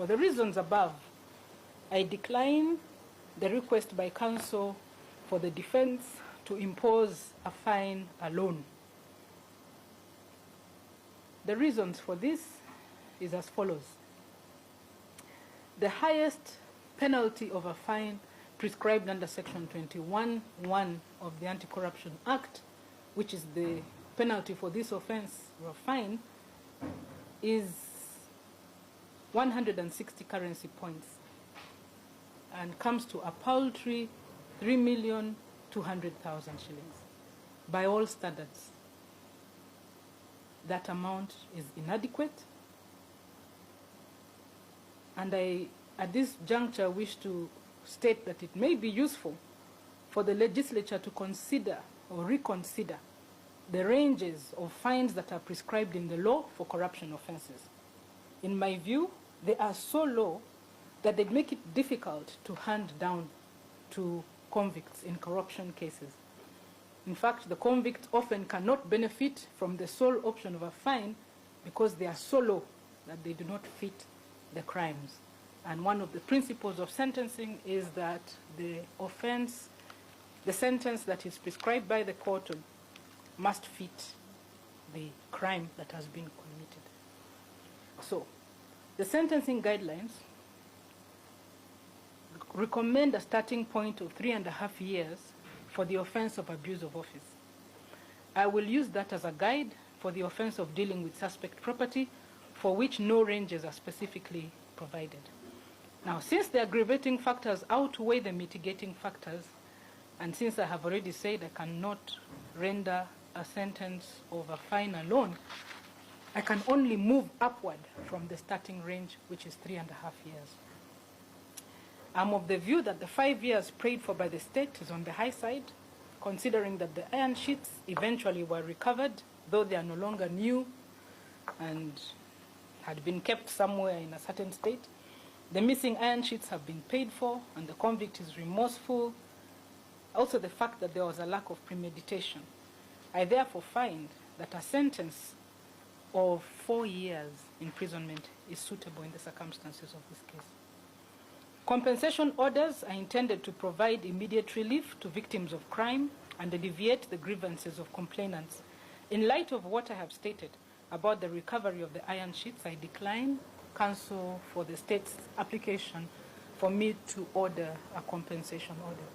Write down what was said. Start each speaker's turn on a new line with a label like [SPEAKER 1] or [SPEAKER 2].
[SPEAKER 1] For the reasons above, I decline the request by counsel for the defense to impose a fine alone. The reasons for this is as follows. The highest penalty of a fine prescribed under Section 21(1) of the Anti-Corruption Act, which is the penalty for this offense or fine, is 160 currency points and comes to a paltry 3,200,000 shillings. By all standards, that amount is inadequate, and I, at this juncture, wish to state that it may be useful for the legislature to consider or reconsider the ranges of fines that are prescribed in the law for corruption offenses. In my view, they are so low that they make it difficult to hand down to convicts in corruption cases. In fact, the convict often cannot benefit from the sole option of a fine because they are so low that they do not fit the crimes. And one of the principles of sentencing is that the offense, the sentence that is prescribed by the court must fit the crime that has been committed. So, the sentencing guidelines recommend a starting point of 3.5 years for the offense of abuse of office. I will use that as a guide for the offense of dealing with suspect property, for which no ranges are specifically provided. Now, since the aggravating factors outweigh the mitigating factors, and since I have already said I cannot render a sentence of a fine alone, I can only move upward from the starting range, which is 3.5 years. I'm of the view that the 5 years prayed for by the state is on the high side, considering that the iron sheets eventually were recovered, though they are no longer new and had been kept somewhere in a certain state. The missing iron sheets have been paid for, and the convict is remorseful. Also, the fact that there was a lack of premeditation. I therefore find that a sentence of 4 years imprisonment is suitable in the circumstances of this case. Compensation orders are intended to provide immediate relief to victims of crime and alleviate the grievances of complainants. In light of what I have stated about the recovery of the iron sheets, I decline counsel for the state's application for me to order a compensation order.